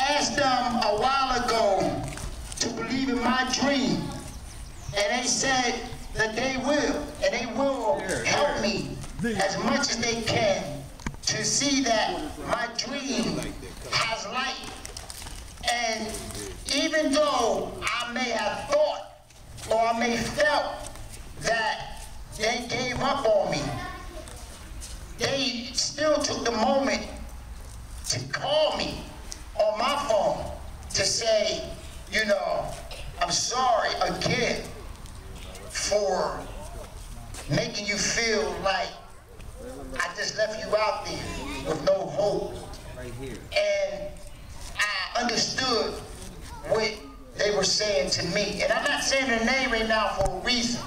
asked them a while ago to believe in my dream, and they said that they will, and they will help me as much as they can to see that my dream has light. And even though I may have thought, or I may felt that they gave up on me, they still took the moment to call me on my phone to say, you know, I'm sorry again for making you feel like I just left you out there with no hope. And I understood what they were saying to me. And I'm not saying their name right now for a reason,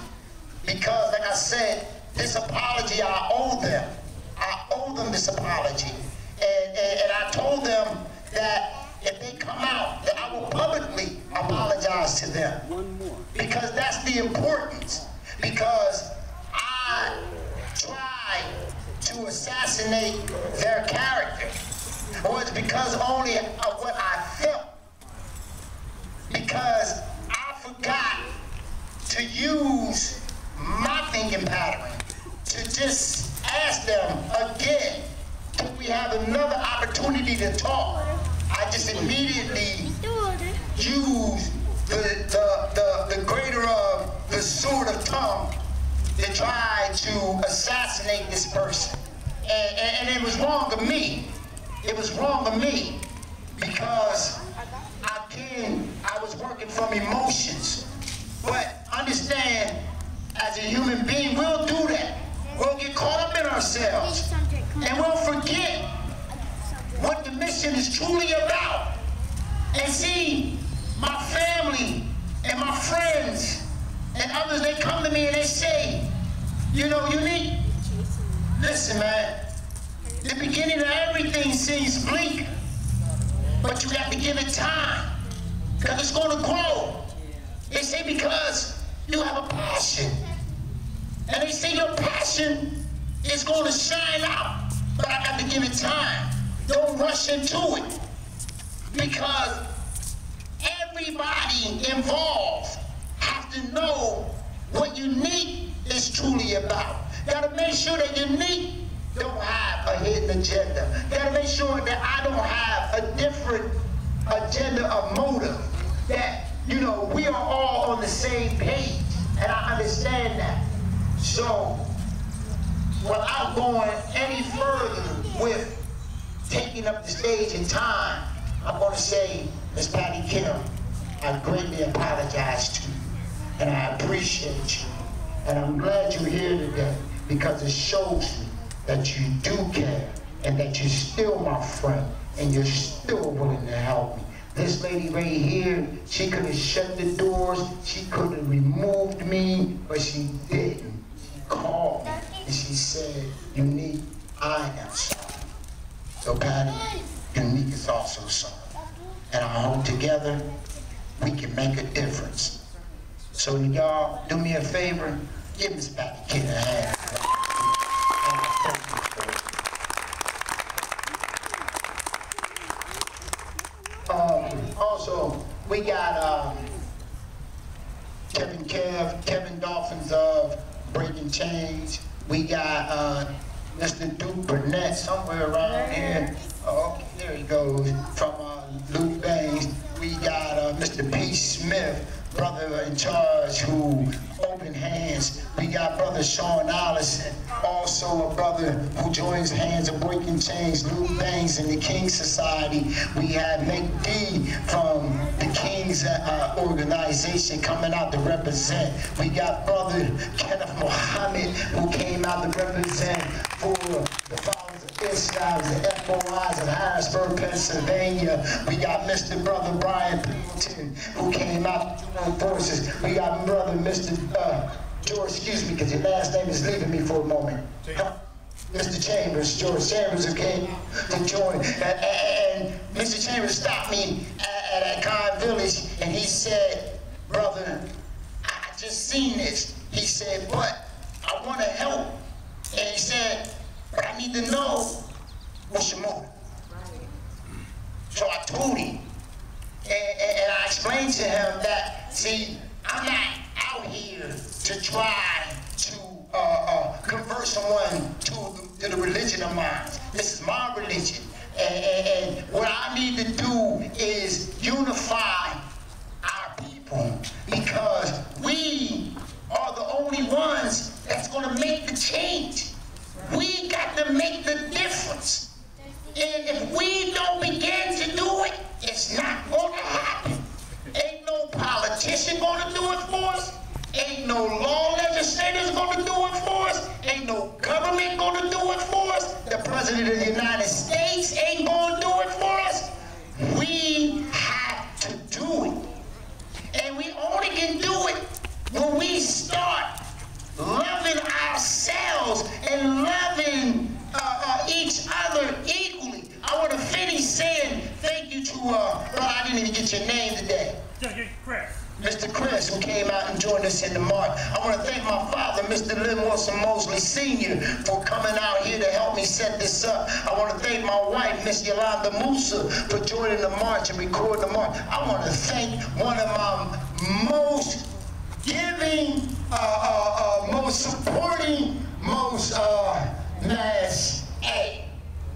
because like I said, this apology I owe them. I owe them this apology. And I told them that if they come out, that I will publicly apologize to them. Because that's the importance. Because I tried to assassinate their character. Or it's because only of what I felt. Because I forgot to use my thinking pattern to just ask them again, do we have another opportunity to talk? I just immediately used the greater of the sword of tongue to try to assassinate this person. And it was wrong of me. It was wrong of me because, again, I was working from emotions. But understand, as a human being, we'll do that. We'll get caught up in ourselves. And we'll forget what the mission is truly about. And see, my family and my friends and others, they come to me and they say, you know, Unique, listen, man, the beginning of everything seems bleak, but you have to give it time, because it's going to grow. They say because you have a passion. And they say your passion is going to shine out, but I got to give it time. Don't rush into it, because everybody involved have to know what Unique is truly about. Got to make sure that Unique don't have a hidden agenda. Got to make sure that I don't have a different agenda of motive. That, you know, we are all on the same page, and I understand that. So, without going any further with taking up the stage in time, I'm going to say, Miss Patty Kim, I greatly apologize to you, and I appreciate you, and I'm glad you're here today, because it shows me that you do care, and that you're still my friend, and you're still willing to help me. This lady right here, she could have shut the doors, she could have removed me, but she didn't. She called me, and she said, Unique, I am sorry. So Patty, Unique is also sorry. And I hope together we can make a difference. So y'all, do me a favor, give Miss Patty Kim a hand. Also, we got Kevin Dolphins of Breaking Chains. We got Mr. Duke Burnett somewhere around here. Oh, okay, there he goes, from Luke Bangs. We got Mr. P. Smith, brother in charge, who opened hands. We got brother Sean Allison, also a brother who joins hands of Breaking Chains, Luke Bangs, and the King's Society. We had McD from the King's organization coming out to represent. We got brother Kenneth Muhammad, who came out to represent for the followers of Islam, the FOIs of Harrisburg, Pennsylvania. We got Mr. Brother Brian Pendleton, who came out to join forces. We got brother Mr. George, excuse me, because your last name is leaving me for a moment. Mr. Chambers, George Chambers, who came to join. And Mr. Chambers stopped me at Con Village, and he said, brother, I just seen this. He said, but I want to help. And he said, but I need to know what's your motive. So I told him, And I explained to him that, see, I'm not out here to try to convert someone to the religion of mine. This is my religion. And what I need to do is unify our people, because we are the only ones that's going to make the change. We got to make the difference. And if we don't begin to do it, it's not going to happen. Ain't no politician going to do it for us. Ain't no law legislators going to do it for us. Ain't no government going to do it for us. The President of the United States ain't going to do it for us. We have to do it. And we only can do it when we start loving ourselves and loving each other equally. I want to finish saying thank you to, I didn't even get your name today. Mr. Chris, who came out and joined us in the march. I want to thank my father, Mr. Lynn Wilson Mosley Sr., for coming out here to help me set this up. I want to thank my wife, Miss Yolanda Musa, for joining the march and recording the march. I want to thank one of my most giving, most supporting, most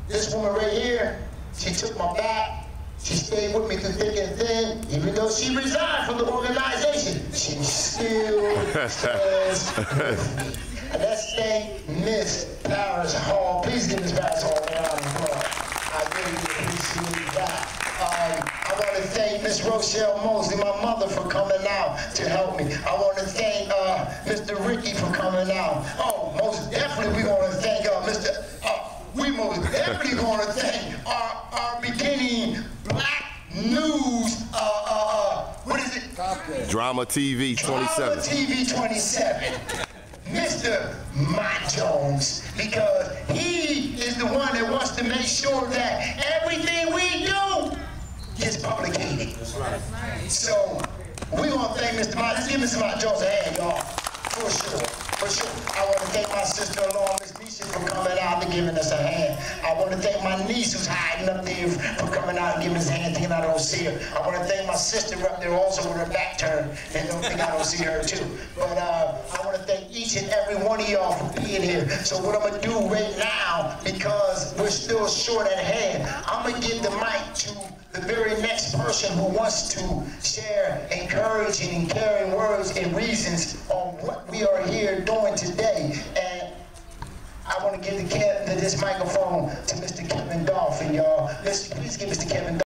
this woman right here, she took my back. She stayed with me through thick and thin. Even though she resigned from the organization, she still stays with me. And let's thank Miss Paris Hall. Please give Miss Paris Hall a round of applause. I really appreciate that. I want to thank Miss Rochelle Mosley, my mother, for coming out to help me. I want to thank Mr. Ricky for coming out. Oh, most definitely we want to thank we most definitely want to thank our beginning Black News, what is it? D.R.A.M.A TV 27. D.R.A.M.A TV 27. Mr. Mike Jones, because he is the one that wants to make sure that everything we do gets publicated. That's right. So we're going to thank Mr. Mike. Let's give Mr. Mike Jones a hand, y'all. For sure. For sure. I want to thank my sister-in-law, Miss Nisha, for coming out and giving us a hand. I want to thank my niece who's hiding up there for coming out and giving us a hand, thinking I don't see her. I want to thank my sister up there also with her back turned and don't think I don't see her too. But I want to thank each and every one of y'all for being here. So what I'm going to do right now, because we're still short at hand, I'm going to give the mic to the very next person who wants to share encouraging and caring words and reasons on what we are here doing today. And I want to give this microphone to Mr. Kevin Dolphin, y'all. Please give Mr. Kevin Dolphin.